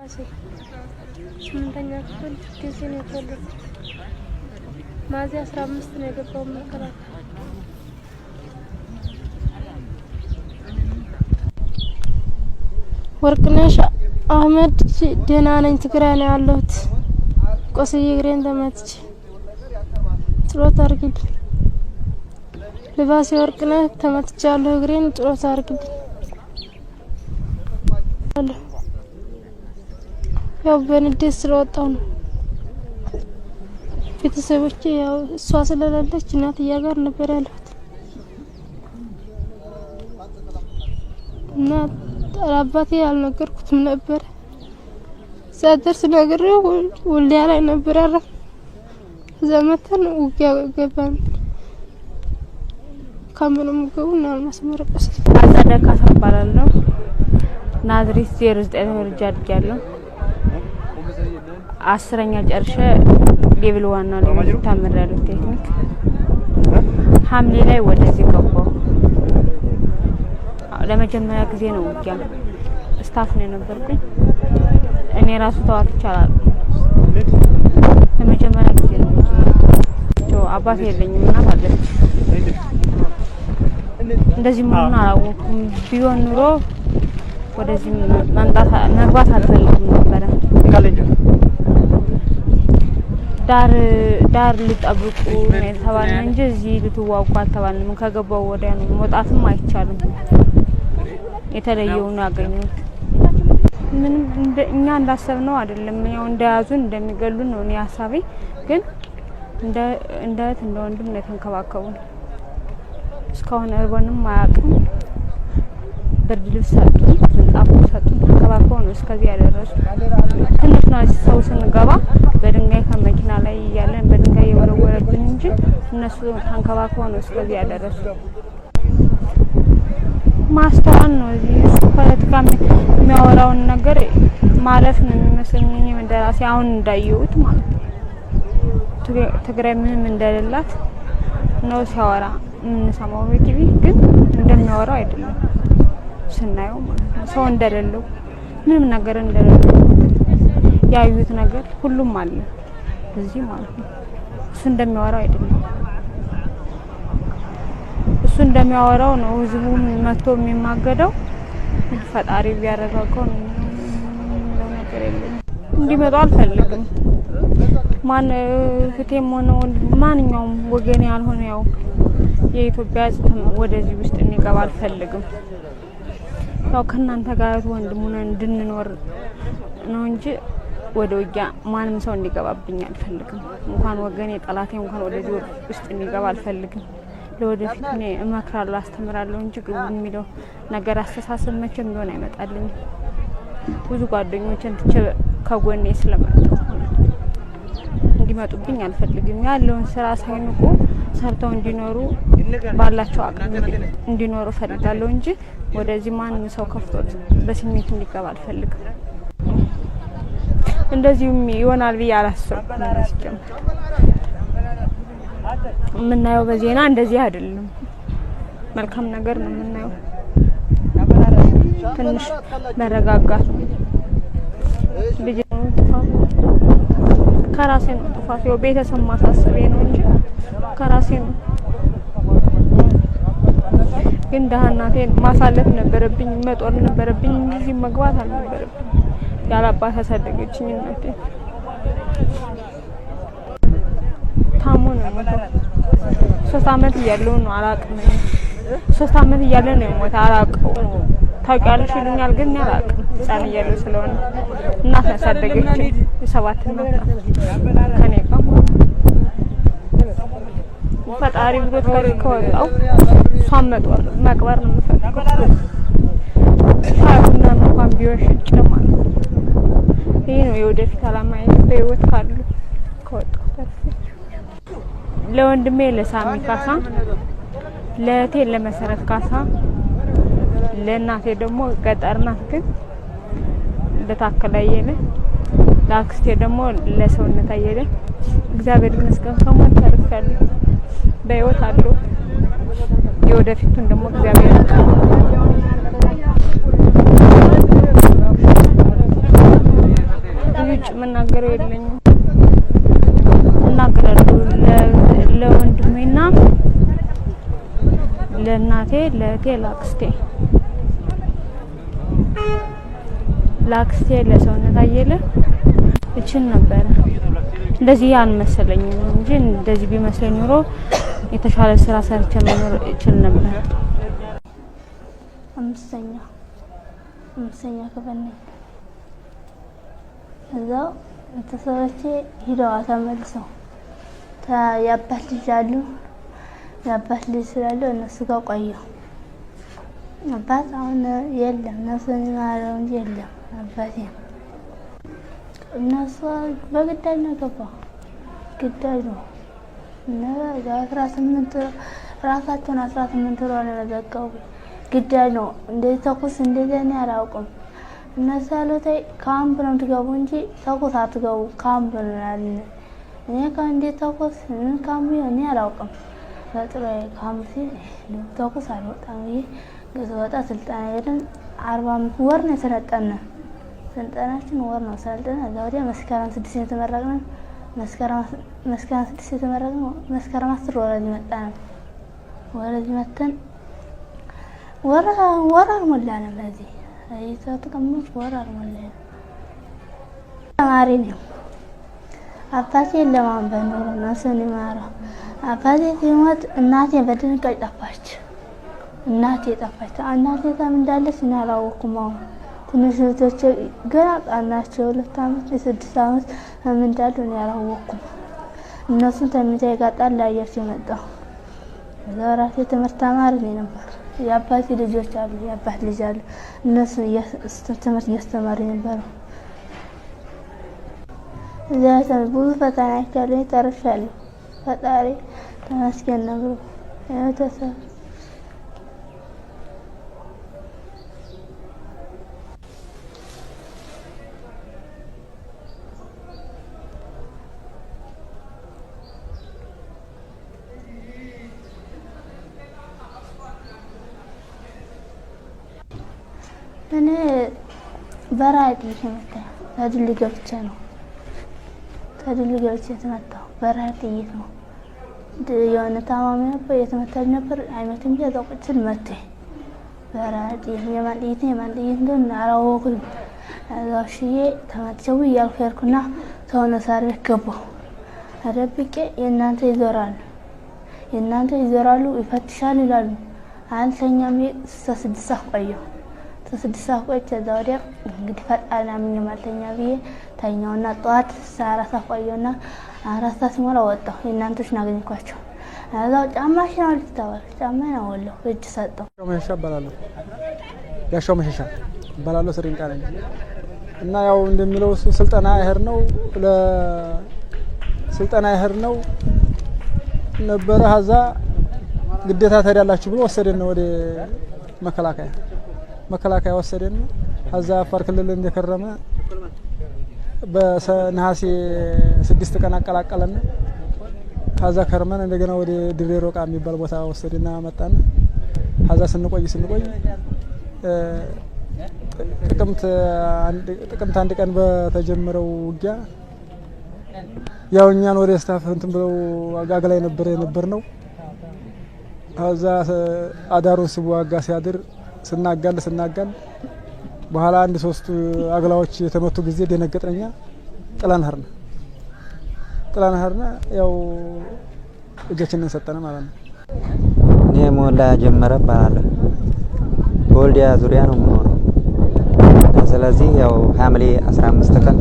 ስምንተኛ ክፍል ጊዜ ነው የተወለድኩት። ሚያዝያ 15 ነው የገባው መከላከያ። ወርቅነሽ አህመድ ደህና ነኝ። ትግራይ ነው ያለሁት። ቆስዬ እግሬን ተመትቼ ጸሎት አድርጊልኝ። ልባሴ ወርቅነሽ ተመትቻለሁ። እግሬን ጸሎት አድርጊልኝ። ያው በንዴት ስለወጣው ነው። ቤተሰቦቼ ያው እሷ ስለሌለች እናትያ ጋር ነበር ያለሁት እና አባቴ አልነገርኩትም ነበር። ሳደርስ ነግሬው ወልዲያ ላይ ነበር ያረፍ። ዘመተን ውጊያ ገባን። ካምብንም ገቡና ማስመረቀስ አጸደቃ ተባላለሁ። ናዝሬት 09 ወርጃ አድርጋለሁ። 10ኛ ጨርሼ ሌቭል 1 ነው ተምሬያለሁ። ቴክኒክ ሐምሌ ላይ ወደዚህ ገባሁ። ለመጀመሪያ ጊዜ ነው ውጊያ። ስታፍ ነው የነበርኩኝ። እኔ ራሱ ተዋት ይቻላል። ለመጀመሪያ ጊዜ ነው። አባቴ የለኝም እናት አለች። እንደዚህ ምን አላወኩም። ቢሆን ኑሮ ወደዚህ መግባት አልፈልግም ነበር። ዳር ልጠብቁ ነው የተባለው እንጂ እዚህ ልትዋጉ አልተባልንም። ከገባው ወዲያ ነው መውጣትም አይቻልም። የተለየው ነው ያገኙት። ምን እኛ እንዳሰብነው አይደለም። ያው እንደያዙን እንደሚገሉን ነው ሐሳቤ። ግን እንደ ወንድም ነው የተንከባከቡን። እስካሁን እርቦንም አያውቅም። ብርድ ልብስ ሰጡን፣ ምንጣፍ ሰጡን፣ ተንከባክበው ነው እስከዚህ ያደረሱ። ትንሽ ነው ሰው ስንገባ በድንጋይ ከመኪና ላይ ያለን በድንጋይ የወረወረብን እንጂ እነሱ ተንከባክበው ነው እስከዚህ ያደረሱ። ማስተዋል ነው። እዚህ ፖለቲካ የሚያወራውን ነገር ማለፍ ነው የሚመስለኝ እንደራሴ አሁን እንዳየሁት ማለት ነው። ትግራይ ምንም እንደሌላት ነው ሲያወራ የምንሰማው በቲቪ። ግን እንደሚያወራው አይደለም ስናየው ማለት ነው። ሰው እንደሌለው ምንም ነገር እንደሌለው ያዩት ነገር ሁሉም አለ እዚህ ማለት ነው። እሱ እንደሚያወራው አይደለም። እሱ እንደሚያወራው ነው ህዝቡ መጥቶ የሚማገደው። ፈጣሪ ቢያረጋጋው ነው ነገር የለም። እንዲመጣ አልፈልግም። ማን ፍቴም ሆነ ማንኛውም ወገኔ ያልሆነ ያው የኢትዮጵያ ወደዚህ ውስጥ እንዲገባ አልፈልግም። ያው ከናንተ ጋር ወንድሙና እንድንኖር ነው እንጂ ወደ ውጊያ ማንም ሰው እንዲገባብኝ አልፈልግም። እንኳን ወገኔ ጠላቴ እንኳን ወደዚህ ውስጥ እንዲገባ አልፈልግም። ለወደፊት እኔ እመክራለሁ፣ አስተምራለሁ እንጂ ግቡ የሚለው ነገር አስተሳሰብ መቼም ቢሆን አይመጣልኝም። ብዙ ጓደኞችን ትቼ ከጎኔ ስለመጡ እንዲመጡብኝ አልፈልግም። ያለውን ስራ ሳይንቁ ሰርተው እንዲኖሩ ባላቸው አቅም እንዲኖሩ ፈልጋለሁ እንጂ ወደዚህ ማንም ሰው ከፍቶት በስሜት እንዲገባ አልፈልግም። እንደዚህም ይሆናል ብዬ አላሰብኩም። የምናየው በዜና እንደዚህ አይደለም። መልካም ነገር ነው የምናየው። ትንሽ መረጋጋት ልጅ ከራሴ ነው ጥፋት። ያው ቤተሰብ ማሳሰቤ ነው እንጂ ከራሴ ነው። ግን ደህናቴን ማሳለፍ ነበረብኝ፣ መጦር ነበረብኝ እንጂ መግባት አልነበረብኝ። ያላባት ያሳደገችኝ እናቴ ታሞ ነው የሞተው። 3 አመት እያለሁ ነው አላውቅም። 3 አመት እያለ ነው የሞተው። አላውቀውም። ታውቂያለሽ ይሉኛል ግን አላውቅም። ህፃን እያለሁ ስለሆነ እናት ያሳደገችኝ የ7 አመት ከኔ ጋር ፈጣሪ ብሎት ከወጣው እሷን መቅበር ነው የምፈልገው። ታውቁና እንኳን ቢሆን ሽጭ ማለት ነው። ይሄ ነው የወደፊት አላማዬ በህይወት ካሉ ከወጣው ለወንድሜ ለሳሚ ካሳ፣ ለእቴ ለመሰረት ካሳ፣ ለእናቴ ደግሞ ገጠር ናት ግን ለታከላየለ፣ ለአክስቴ ደግሞ ለሰውነት አየለ። እግዚአብሔር ይመስገን ከሞት ተርፌያለሁ፣ በህይወት አለሁ። የወደፊቱን ደግሞ እግዚአብሔር ያውቃል። መናገር የለኝም እናገራለሁ ለወንድሜና ለእናቴ ለእቴ ላክስቴ ለሰውነት አየለ እችል ነበር እንደዚህ ያልመሰለኝም እንጂ እንደዚህ ቢመስለኝ ኖሮ የተሻለ ስራ ሰርቼ መኖር እችል ነበር። አምስተኛ ከበነ እዛው ተሰበቼ ሂደዋ ተመልሰው ያባት ልጅ አሉ ያባት ልጅ ስላለው እነሱ ጋር ቆየሁ። አባት አሁን የለም ነፍሱን ይማረው እንጂ የለም አባቴ። እነሱ በግዳጅ ነው ገባሁ ግዳጅ ነው እና 18 ራሳቸውን 18 ወር ነው ዘጋው ግዳጅ ነው። እንደዚህ ተኩስ እንደዚህ ነው ያላውቅም። እነሱ ያሉት ካምፕ ነው ትገቡ እንጂ ተኩስ አትገቡ ካምፕ ነው ያልን። እኔ ካንዴ ተኩስ ካምፕ እኔ አላውቅም። በጥሬ ካምፕ ተኩስ አልወጣም። ገዘወጣ ስልጣን ሄደን 45 ወር ነው ሰለጠነ። ስልጣናችን ወር ነው ሰለጠነ። ወዲያ መስከረም 6 የተመረቅን መስከረም 6 የተመረቅን መስከረም 10 ወረድ መጣን። ወረድ መተን ወር አልሞላንም። ለዚህ ተቀምጦ ወር አልሞላንም። ተማሪ ነው። አባቴ ለማንበብ ነው ነፍሱን ይማረው። አባቴ ሲሞት እናቴ በድንጋጤ ጠፋች። እናቴ ታም እንዳለች እኔ አላወኩም። አሁን ትንሽ ልጆች ገና ጣናቸው 2 አመት 6 አመት ምን እንዳሉ እኔ አላወኩም። እነሱን ተምታ ይጋጣል ላያቸው የመጣው ዘራቴ ትምህርት ተማሪ ነበር። የአባቴ ልጆች አሉ የአባት ልጅ አሉ እነሱ ትምህርት እያስተማሩ ነበር። ዛሬ ብዙ ፈተና አይቻለሁ ተርፌያለሁ። ፈጣሪ ተመስገን ነው። ተሰ እኔ በራድ ይመጣ ታድል ገብቼ ነው የተመታው። በራድ ጥይት ነው የሆነ ታማሚ ነበር የተመታኝ ነበር አይመትም ያዛውቅችን መቴ በራድ የማን ጥይት ግን አላወኩም። እዛሽዬ ተመትቼው እያልኩ ሄድኩና ሰውነ ሳር ገባሁ። አደብቄ የእናንተ ይዞራሉ ይፈትሻል ይላሉ። አልተኛም 6 ሰዓት ቆየሁ። 6 ሰዓት ቆይቼ እዛ ወዲያ እንግዲህ ፈጣን አምኜ ማልተኛ ብዬ ተኛውና ጠዋት 4 ሰዓት ቆየሁና 4 ሰዓት ሲሞላ ወጣሁ። የእናንተሽን አገኘኳቸው። እዛው ጫማሽን አልተባለ ጫማዬን አወለሁ እጅ ሰጠው። መሸሻ እባላለሁ። ያሻው መሸሻ እባላለሁ። ስሪንቃ ነኝ እና ያው እንደሚለው እሱ ስልጠና ይሄር ነው ነበረ። ሀዛ ግዴታ ታዲያላችሁ ብሎ ወሰደን ወደ መከላከያ ወሰደን። ሀዛ አፋር ክልል እንደከረመ በነሐሴ 6 ቀን አቀላቀለን። ሀዛ ከርመን እንደገና ወደ ድሬ ሮቃ የሚባል ቦታ ወሰደና መጣን። ሀዛ ስንቆይ ጥቅምት 1 ቀን በተጀመረው ውጊያ ያው እኛን ወደ ስታፍ እንትን ብለው አጋግላይ ነበር ነው። ሀዛ አዳሩን ሲዋጋ ሲያድር ስናጋል በኋላ 1-3 አግላዎች የተመቱ ጊዜ ደነገጥነኛ። ጥላን ሀርና ያው እጃችንን ሰጠነ ማለት ነው። እኔ ሞላ ጀመረ ባላለ በወልዲያ ዙሪያ ነው የምኖረው። ስለዚህ ያው ሐምሌ 15 ቀን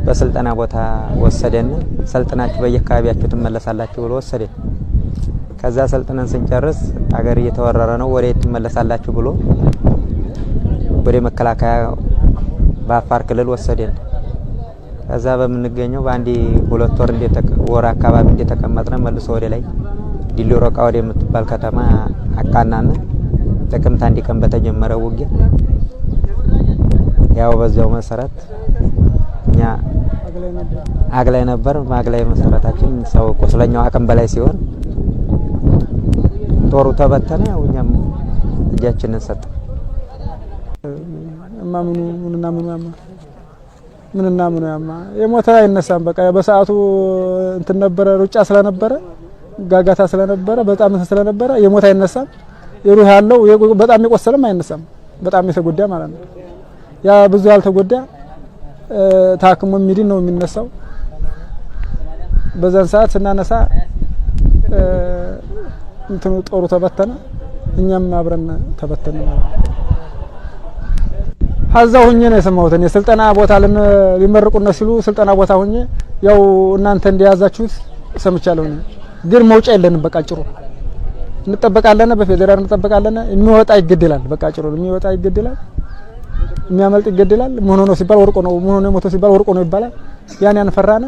በስልጠና ቦታ ወሰደን። ሰልጥናችሁ በየአካባቢያችሁ ትመለሳላችሁ ብሎ ወሰደን። ከዛ ሰልጥነን ስንጨርስ አገር እየተወረረ ነው ወዴት ትመለሳላችሁ ብሎ ወደ መከላከያ በአፋር ክልል ወሰደን። ከዛ በመንገኘው በአንዲ 2 ወር አካባቢ እንደተቀመጥነ መልሶ ወደ ላይ ዲሎ ሮቃ ወደ የምትባል ከተማ አቃናና ጥቅምት 1 ቀን በተጀመረው ውጊያ ያው በዛው መሰረት እኛ አግላይ ነበር። ማግላይ መሰረታችን ሰው ቁስለኛው አቅም በላይ ሲሆን ጦሩ ተበተነ። ያው እኛም እጃችንን ሰጠ። ምንና ምንና ምን ያማ የሞተ አይነሳም። በቃ በሰዓቱ እንትን ነበረ ሩጫ ስለነበረ ጋጋታ ስለነበረ በጣም ስለነበረ የሞተ አይነሳም። የሩህ ያለው በጣም የቆሰለም አይነሳም። በጣም የተጎዳ ማለት ነው። ያ ብዙ ያልተጎዳ ታክሞ የሚድን ነው የሚነሳው። በዛን ሰዓት ስናነሳ እንትኑ ጦሩ ተበተነ፣ እኛም አብረን ተበተነ ማለት ነው። ሀዛው ሆኜ ነው የሰማሁት። እኔ ስልጠና ቦታ ሊመርቁና ሲሉ ስልጠና ቦታ ሆኜ ያው እናንተ እንደያዛችሁት ሰምቻለሁ። ግን መውጫ የለንም። በቃ ጭሩ እንጠበቃለን፣ በፌደራል እንጠበቃለን። የሚወጣ ይገደላል። በቃ ጭሩ የሚወጣ ይገደላል፣ የሚያመልጥ ይገደላል። ምን ሆኖ ሲባል ወርቆ ነው፣ ምን ሆኖ ሞቶ ሲባል ወርቆ ነው ይባላል። ያን ፈራነ፣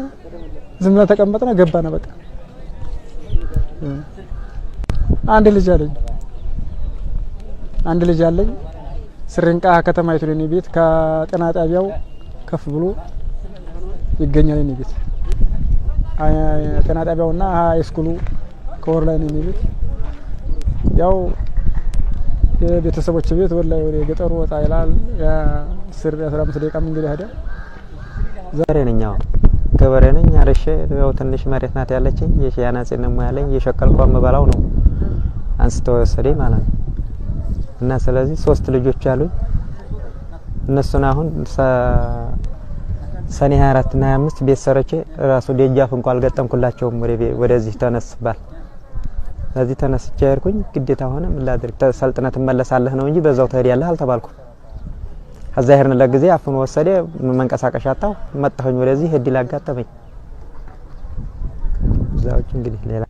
ዝም ብለን ተቀመጥነ፣ ገባነ። በቃ አንድ ልጅ አለኝ። ስሪንቃ ከተማይቱ ለኔ ቤት ከጤና ጣቢያው ከፍ ብሎ ይገኛል። ለኔ ቤት ጤና ጣቢያውና ሃይስኩሉ ከወር ላይ ነው ቤት። ያው የቤተሰቦች ቤት ወላይ ወደ ገጠሩ ወጣ ይላል። ያ 15 ደቂቃ መንገድ ሄደ። ዛሬ ነኛው ገበሬ ነኝ። አርሼ ያው ትንሽ መሬት ናት ያለችኝ። የሻናጽን ነው ያለኝ። የሸቀልኳ መበላው ነው አንስቶ ወሰደኝ ማለት ነው። እና ስለዚህ 3 ልጆች አሉኝ። እነሱን አሁን ሰኔ 24 እና 25 ቤት ሰርቼ ራሱ ደጃፍ እንኳን አልገጠምኩላቸውም። ወደዚህ ተነስባል። ስለዚህ ተነስቼ ያርኩኝ ግዴታ ሆነ ምን ላድርግ ተሰልጥነህ ትመለሳለህ ነው እንጂ በዛው ትሄዳለህ አልተባልኩም። ከዛ ሄርን ለጊዜ አፍኖ ወሰደ። መንቀሳቀሻ አጣሁ። መጣሁኝ ወደዚህ እድል አጋጠመኝ። ዛውጭ እንግዲህ ሌላ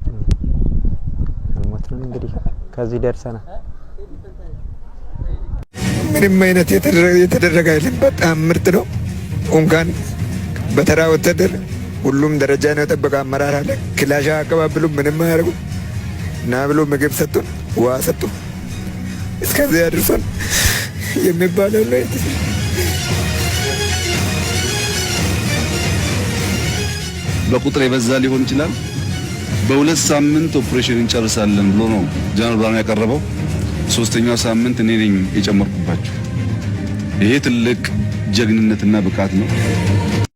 አልሞትንም። እንግዲህ ከዚህ ደርሰናል። ምንም አይነት የተደረገ አይደለም። በጣም ምርጥ ነው። እንኳን በተራ ወታደር ሁሉም ደረጃ ነው የጠበቀ አመራር አለ። ክላሻ አቀባብሉ ምንም አያደርጉ እና ብሎ ምግብ ሰጡን፣ ውሃ ሰጡን። እስከዚህ አድርሶን የሚባለው ነው። በቁጥር የበዛ ሊሆን ይችላል። በ2 ሳምንት ኦፕሬሽን እንጨርሳለን ብሎ ነው ጀነራል ብርሃኑ ያቀረበው። 3ኛው ሳምንት እኔ ነኝ የጨመርኩባቸው። ይሄ ትልቅ ጀግንነትና ብቃት ነው።